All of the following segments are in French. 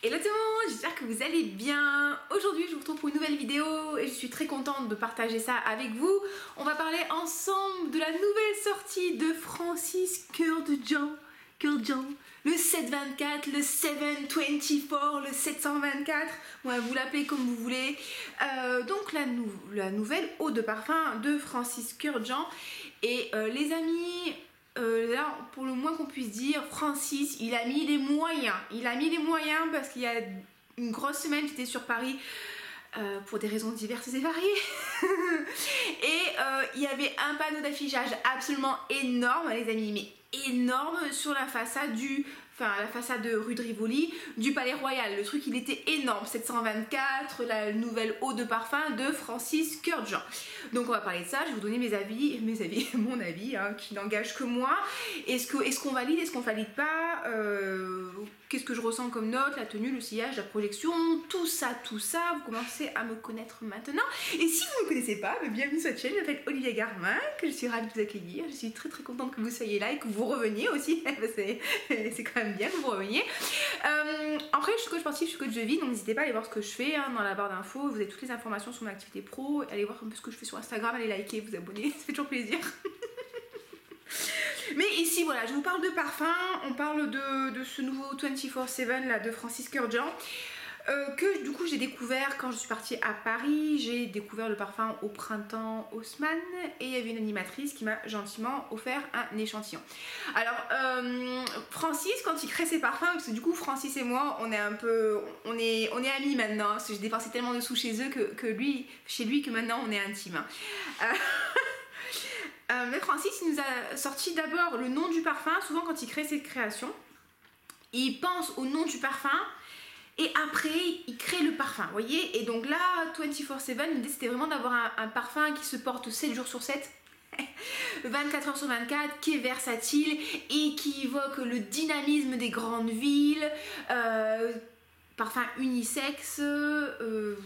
Hello tout le monde, j'espère que vous allez bien. Aujourd'hui je vous retrouve pour une nouvelle vidéo et je suis très contente de partager ça avec vous. On va parler ensemble de la nouvelle sortie de Francis Kurkdjian, le 724, le 724, le 724, ouais, vous l'appelez comme vous voulez. Donc la nouvelle eau de parfum de Francis Kurkdjian. Et les amis, là, pour le moins qu'on puisse dire, Francis, il a mis les moyens. Il a mis les moyens parce qu'il y a une grosse semaine, j'étais sur Paris pour des raisons diverses et variées. Et il y avait un panneau d'affichage absolument énorme, les amis, mais énorme sur la façade la façade de rue de Rivoli du Palais Royal. Le truc, il était énorme. 724, la nouvelle eau de parfum de Francis Kurkdjian. Donc on va parler de ça, je vais vous donner mon avis, hein, qui n'engage que moi. Est-ce qu'on valide, est-ce qu'on valide pas, qu'est-ce que je ressens comme note, la tenue, le sillage, la projection, tout ça, vous commencez à me connaître maintenant. Et si vous ne me connaissez pas, bienvenue sur cette chaîne, je m'appelle Olivia Garmin, que je suis ravie de vous accueillir. Je suis très très contente que vous soyez là et que vous reveniez aussi, c'est quand même bien que vous reveniez. Après, je suis coach sportif, je suis coach de vie, donc n'hésitez pas à aller voir ce que je fais, hein, dans la barre d'infos, vous avez toutes les informations sur mon activité pro, allez voir un peu ce que je fais sur Instagram, allez liker, vous abonner, ça fait toujours plaisir. Mais ici, voilà, je vous parle de parfum, on parle de ce nouveau 24/7 là, de Francis Kurkdjian. Que du coup j'ai découvert quand je suis partie à Paris. J'ai découvert le parfum au printemps Haussmann et il y avait une animatrice qui m'a gentiment offert un échantillon. Alors Francis, quand il crée ses parfums, parce que du coup Francis et moi on est un peu, on est amis maintenant, parce que j'ai dépensé tellement de sous chez eux chez lui que maintenant on est intimes. Mais Francis, il nous a sorti d'abord le nom du parfum. Souvent quand il crée ses créations, il pense au nom du parfum et après il crée le parfum, vous voyez. Et donc là, 24/7, l'idée c'était vraiment d'avoir un parfum qui se porte 7 jours sur 7, 24 heures sur 24, qui est versatile et qui évoque le dynamisme des grandes villes. Parfum unisexe,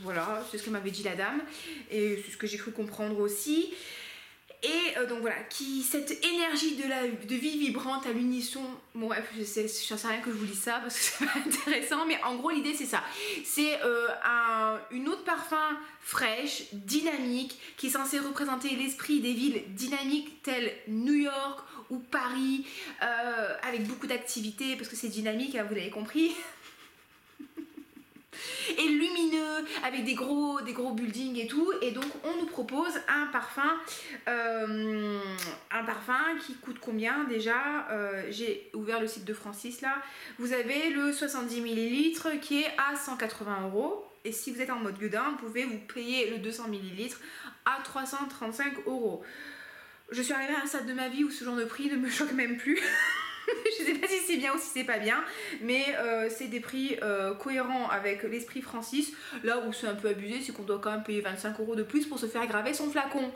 voilà, c'est ce que m'avait dit la dame et c'est ce que j'ai cru comprendre aussi. Et donc voilà, cette énergie de vie vibrante à l'unisson, bon bref, je sais rien que je vous dise ça parce que c'est pas intéressant, mais en gros l'idée c'est ça. C'est une eau de parfum fraîche, dynamique, qui est censée représenter l'esprit des villes dynamiques telles New York ou Paris, avec beaucoup d'activités parce que c'est dynamique, hein, vous l'avez compris. Et lumineux avec des gros buildings et tout. Et donc on nous propose un parfum qui coûte combien déjà. J'ai ouvert le site de Francis là. Vous avez le 70 ml qui est à 180 €. Et si vous êtes en mode gueudin, vous pouvez vous payer le 200 ml à 335 €. Je suis arrivée à un stade de ma vie où ce genre de prix ne me choque même plus. Je sais pas si c'est bien ou si c'est pas bien, mais c'est des prix cohérents avec l'esprit Francis. Là où c'est un peu abusé, c'est qu'on doit quand même payer 25 € de plus pour se faire graver son flacon.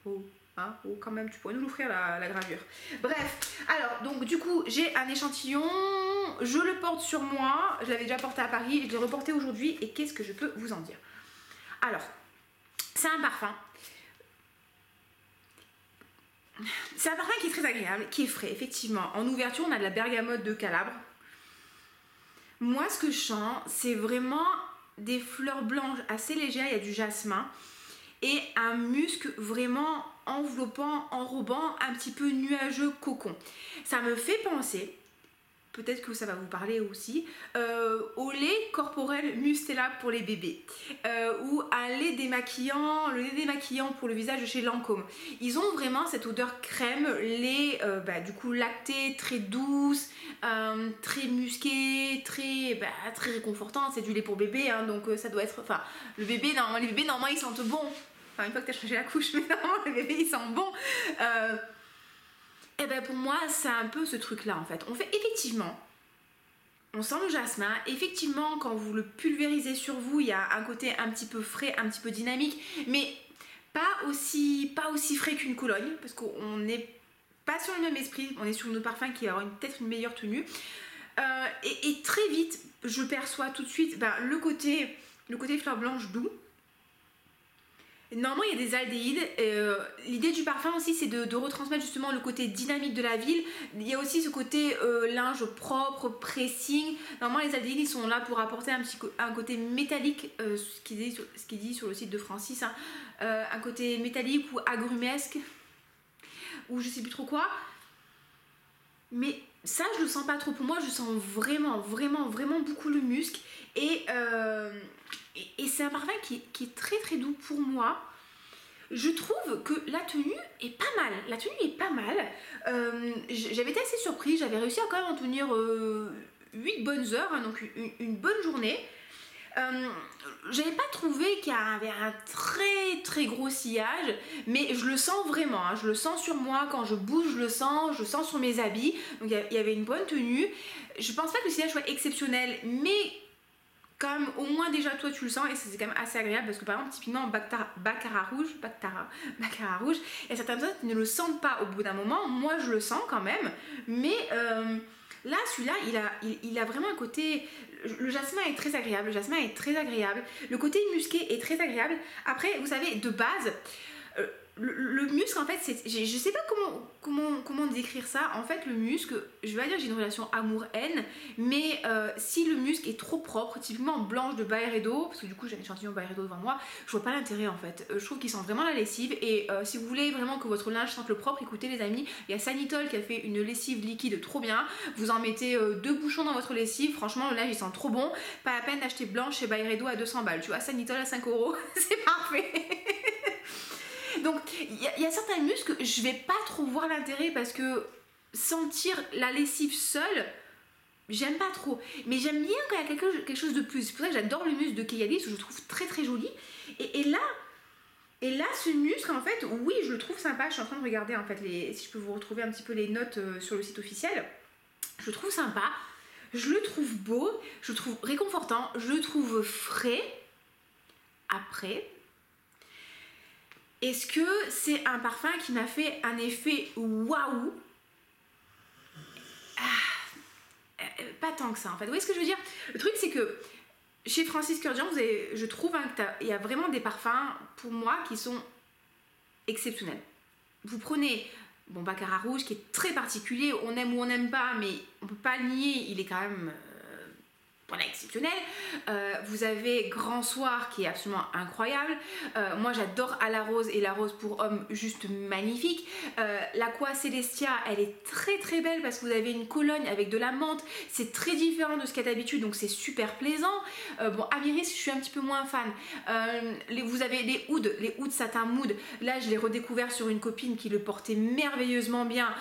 Oh, hein, oh, quand même, tu pourrais nous l'offrir la gravure. Bref, alors donc du coup j'ai un échantillon, je le porte sur moi, je l'avais déjà porté à Paris, je l'ai reporté aujourd'hui et qu'est-ce que je peux vous en dire? Alors, c'est un parfum. C'est un parfum qui est très agréable, qui est frais, effectivement. En ouverture, on a de la bergamote de Calabre. Moi, ce que je sens, c'est vraiment des fleurs blanches assez légères. Il y a du jasmin et un musc vraiment enveloppant, enrobant, un petit peu nuageux cocon. Ça me fait penser, peut-être que ça va vous parler aussi, au lait corporel Mustela pour les bébés, ou un lait démaquillant, le lait démaquillant pour le visage de chez Lancôme. Ils ont vraiment cette odeur crème, lait du coup lacté, très douce, très musqué, très réconfortant. C'est du lait pour bébé, hein, donc ça doit être, enfin les bébés normalement ils sentent bon, enfin une fois que tu as changé la couche, mais normalement les bébés ils sentent bon. Et ben pour moi c'est un peu ce truc là en fait. On fait effectivement, on sent le jasmin, effectivement quand vous le pulvérisez sur vous il y a un côté un petit peu frais, un petit peu dynamique, mais pas aussi frais qu'une Cologne, parce qu'on n'est pas sur le même esprit, on est sur nos parfums qui aura peut-être une meilleure tenue. Et très vite je perçois tout de suite le côté fleur blanche doux. Normalement, il y a des aldéhydes. L'idée du parfum aussi, c'est de retransmettre justement le côté dynamique de la ville. Il y a aussi ce côté linge propre, pressing. Normalement, les aldéhydes, ils sont là pour apporter un côté métallique, ce qu'il dit sur le site de Francis, hein. Un côté métallique ou agrumesque, ou je sais plus trop quoi. Mais ça, je le sens pas trop. Pour moi, je sens vraiment beaucoup le musc. Et c'est un parfum qui est très doux pour moi. Je trouve que la tenue est pas mal. J'avais été assez surprise. J'avais réussi à quand même en tenir 8 bonnes heures, hein, donc une bonne journée. J'avais pas trouvé qu'il y avait un très gros sillage, mais je le sens vraiment, hein. Je le sens sur moi, quand je bouge je le sens sur mes habits, donc il y avait une bonne tenue. Je pense pas que le sillage soit exceptionnel, mais quand même au moins déjà toi tu le sens, et c'est quand même assez agréable, parce que par exemple typiquement Baccarat rouge, il y a certaines personnes qui ne le sentent pas au bout d'un moment. Moi je le sens quand même, mais là celui-là il a vraiment un côté. Le jasmin est très agréable, le côté musqué est très agréable. Après, vous savez, de base, le musc, en fait, je sais pas comment décrire ça. En fait, le musc, je vais pas dire que j'ai une relation amour-haine, mais si le musc est trop propre, typiquement blanche de Byredo, parce que du coup j'ai un échantillon Byredo devant moi, je vois pas l'intérêt en fait. Je trouve qu'il sent vraiment la lessive, et si vous voulez vraiment que votre linge sente le propre, écoutez les amis, il y a Sanitol qui a fait une lessive liquide trop bien. Vous en mettez 2 bouchons dans votre lessive, franchement le linge il sent trop bon. Pas la peine d'acheter blanche chez Byredo à 200 balles, tu vois, Sanitol à 5 €, c'est parfait. Donc il y a certains muscles, je vais pas trop voir l'intérêt, parce que sentir la lessive seule, j'aime pas trop. Mais j'aime bien quand il y a quelque chose de plus. C'est pour ça que j'adore le muscle de Keialis, que je trouve très joli. Et là, ce muscle, en fait, oui, je le trouve sympa. Je suis en train de regarder en fait si je peux vous retrouver un petit peu les notes sur le site officiel. Je le trouve sympa, je le trouve beau, je le trouve réconfortant, je le trouve frais. Après, est-ce que c'est un parfum qui m'a fait un effet waouh? Pas tant que ça en fait. Vous voyez ce que je veux dire? Le truc c'est que chez Francis Kurkdjian, je trouve hein, qu'il y a vraiment des parfums pour moi qui sont exceptionnels. Vous prenez Baccarat rouge qui est très particulier, on aime ou on n'aime pas, mais on peut pas le nier, il est quand même voilà, exceptionnel. Vous avez Grand Soir qui est absolument incroyable. Moi j'adore À la rose, et la rose pour homme, juste magnifique. L'Aqua Celestia, elle est très belle, parce que vous avez une Cologne avec de la menthe, c'est très différent de ce qu'il y a d'habitude, donc c'est super plaisant. Amiris, je suis un petit peu moins fan. Vous avez les Oud Satin Mood, là je l'ai redécouvert sur une copine qui le portait merveilleusement bien.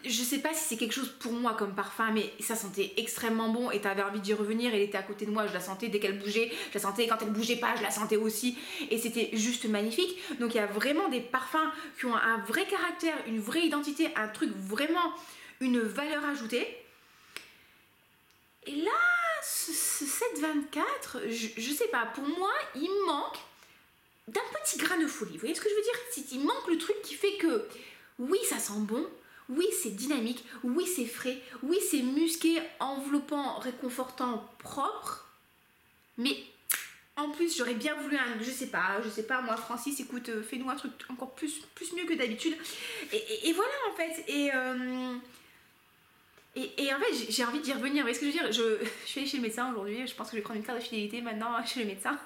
Je sais pas si c'est quelque chose pour moi comme parfum, mais ça sentait extrêmement bon et t'avais envie d'y revenir. Elle était à côté de moi, je la sentais dès qu'elle bougeait, je la sentais quand elle bougeait pas, je la sentais aussi, et c'était juste magnifique. Donc il y a vraiment des parfums qui ont un vrai caractère, une vraie identité, un truc vraiment, une valeur ajoutée. Et là, ce 724, je sais pas, pour moi il manque d'un petit grain de folie. Vous voyez ce que je veux dire? Il manque le truc qui fait que oui ça sent bon, oui c'est dynamique, oui c'est frais, oui c'est musqué, enveloppant, réconfortant, propre, mais en plus j'aurais bien voulu je sais pas moi, Francis, écoute, fais-nous un truc encore plus mieux que d'habitude, et voilà en fait, et en fait j'ai envie d'y revenir. Vous voyez ce que je veux dire? Je suis allée chez le médecin aujourd'hui, je pense que je vais prendre une carte de fidélité maintenant chez le médecin.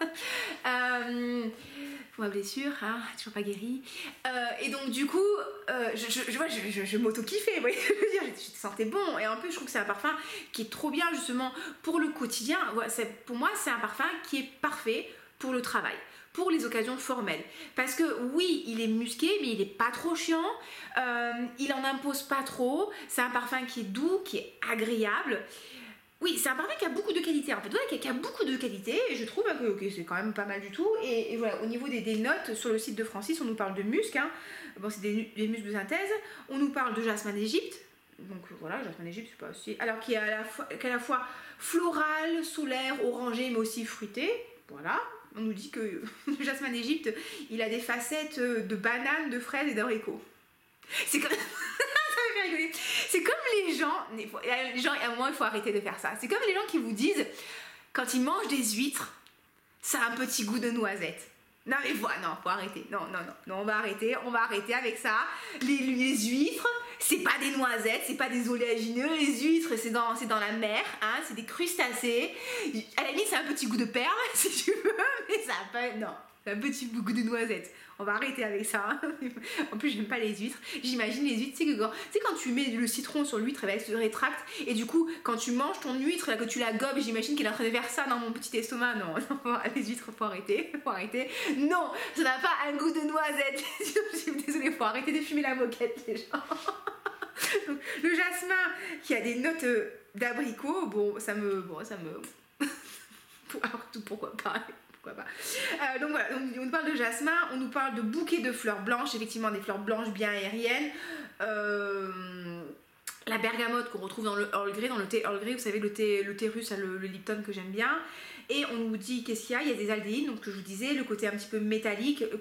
Pour ma blessure, hein, toujours pas guérie. Et donc du coup, je m'auto-kiffais, vous voyez ce que je veux dire? Je te sentais bon, et en plus je trouve que c'est un parfum qui est trop bien justement pour le quotidien. Voilà, pour moi c'est un parfum qui est parfait pour le travail, pour les occasions formelles, parce que oui il est musqué, mais il est pas trop chiant, il en impose pas trop, c'est un parfum qui est doux, qui est agréable. Oui, c'est un parfum qui a beaucoup de qualité en fait, ouais, qui a beaucoup de qualité, et je trouve que c'est quand même pas mal du tout. Et voilà, au niveau des notes sur le site de Francis, on nous parle de musc, hein. Bon, c'est des muscs de synthèse, on nous parle de jasmin d'Égypte, donc voilà, jasmin d'Égypte, c'est pas aussi, alors qui est à la fois floral, solaire, orangé, mais aussi fruité, voilà. On nous dit que le jasmin d'Égypte, il a des facettes de bananes, de fraises et d'abricots. C'est comme... C'est comme les gens, à un moment il faut arrêter de faire ça. C'est comme les gens qui vous disent, quand ils mangent des huîtres, ça a un petit goût de noisette. Non mais non, faut arrêter. Non, on va arrêter avec ça. Les huîtres, c'est pas des noisettes, c'est pas des oléagineux. Les huîtres, c'est dans la mer, hein, c'est des crustacés. À la limite, c'est un petit goût de perles, si tu veux, mais ça a pas... Non, c'est un petit goût de noisettes. On va arrêter avec ça. Hein. En plus, j'aime pas les huîtres. J'imagine les huîtres, tu sais quand tu mets le citron sur l'huître, elle se rétracte. Et du coup, quand tu manges ton huître, là, que tu la gobes, j'imagine qu'elle est en train de faire ça dans mon petit estomac. Non, les huîtres, faut arrêter. Non, ça n'a pas un goût de noisette. Je suis désolée, faut arrêter de fumer la moquette, les gens. Donc, le jasmin qui a des notes d'abricot, ça me... Pourquoi pas. Donc voilà, on nous parle de jasmin, on nous parle de bouquets de fleurs blanches, effectivement des fleurs blanches bien aériennes, la bergamote qu'on retrouve dans le Earl Grey, dans le thé Earl Grey, vous savez le thé russe, le Lipton que j'aime bien, et on nous dit qu'est-ce qu'il y a, il y a des aldéhydes, donc que je vous disais, le côté un petit peu métallique, le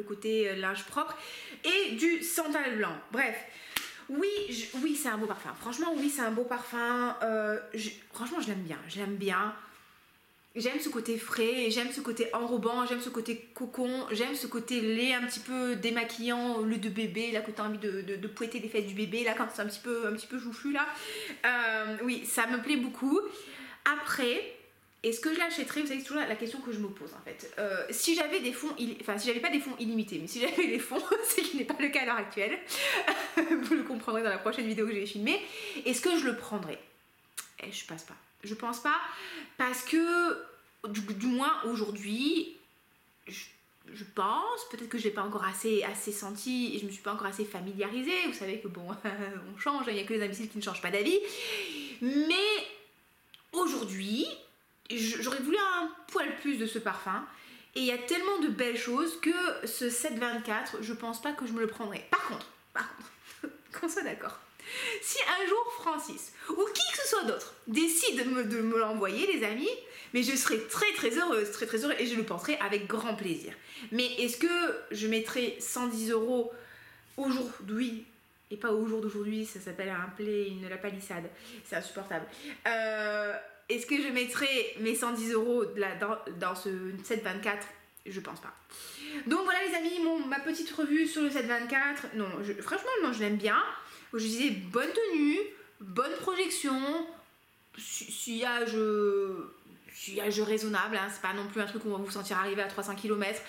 côté linge propre, et du santal blanc, bref. Oui, c'est un beau parfum, franchement oui c'est un beau parfum, franchement je l'aime bien. J'aime ce côté frais, j'aime ce côté enrobant, j'aime ce côté cocon, j'aime ce côté lait un petit peu démaquillant, lait de bébé, là que tu as envie de pouetter les fesses du bébé, là quand c'est un petit peu joufflu là. Oui, ça me plaît beaucoup. Après, est-ce que je l'achèterais? Vous savez, c'est toujours la question que je me pose en fait. Si j'avais des fonds, si j'avais pas des fonds illimités, mais si j'avais des fonds, ce qui n'est pas le cas à l'heure actuelle, vous le comprendrez dans la prochaine vidéo que je vais filmer, est-ce que je le prendrais? Je pense pas. Je pense pas parce que du moins aujourd'hui je pense, peut-être que je l'ai pas encore assez senti et je me suis pas encore assez familiarisée, vous savez que bon on change, il n'y a que les imbéciles qui ne changent pas d'avis, mais aujourd'hui j'aurais voulu un poil plus de ce parfum et il y a tellement de belles choses que ce 724 je pense pas que je me le prendrais. Par contre qu'on soit d'accord, si un jour Francis ou qui que ce soit d'autre décide de me l'envoyer les amis, mais je serai très heureuse et je le porterai avec grand plaisir. Mais est-ce que je mettrai 110 € aujourd'hui et pas au jour d'aujourd'hui, ça s'appelle un play, la palissade, c'est insupportable. Est-ce que je mettrai mes 110 € dans ce 724? Je pense pas. Donc voilà les amis, ma petite revue sur le 724. Non, franchement non, je l'aime bien. Je disais bonne tenue, bonne projection, sillage raisonnable, hein, c'est pas non plus un truc où on va vous sentir arriver à 300 km.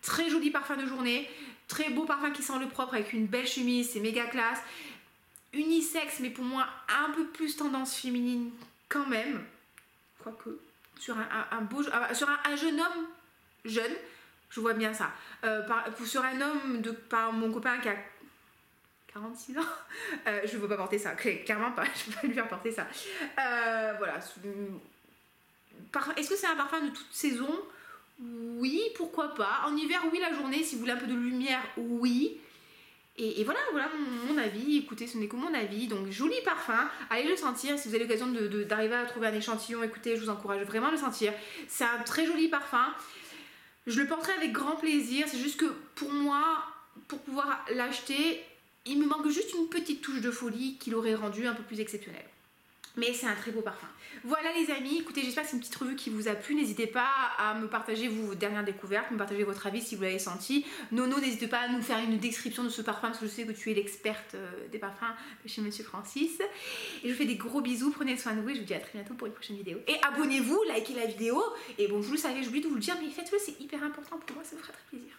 Très joli parfum de journée, très beau parfum qui sent le propre avec une belle chemise, c'est méga classe. Unisexe, mais pour moi un peu plus tendance féminine quand même. Quoique, sur sur un jeune homme, je vois bien ça. Sur un homme, par mon copain qui a 46 ans, je ne veux pas porter ça, clairement pas, je ne peux pas lui faire porter ça. Voilà. Est-ce que c'est un parfum de toute saison? Oui, pourquoi pas. En hiver, oui, la journée, si vous voulez un peu de lumière, oui. Et voilà mon avis. Écoutez, ce n'est que mon avis. Donc, joli parfum. Allez le sentir. Si vous avez l'occasion d'arriver à trouver un échantillon, écoutez, je vous encourage vraiment à le sentir. C'est un très joli parfum. Je le porterai avec grand plaisir. C'est juste que pour moi, pour pouvoir l'acheter, il me manque juste une petite touche de folie qui l'aurait rendu un peu plus exceptionnel. Mais c'est un très beau parfum. Voilà les amis, écoutez, j'espère que c'est une petite revue qui vous a plu. N'hésitez pas à me partager vos dernières découvertes, me partager votre avis si vous l'avez senti. Nono, n'hésitez pas à nous faire une description de ce parfum parce que je sais que tu es l'experte des parfums de chez Monsieur Francis. Et je vous fais des gros bisous, prenez soin de vous et je vous dis à très bientôt pour une prochaine vidéo. Et abonnez-vous, likez la vidéo. Et bon, vous le savez, j'oublie de vous le dire, mais faites-le, c'est hyper important pour moi, ça me fera très plaisir.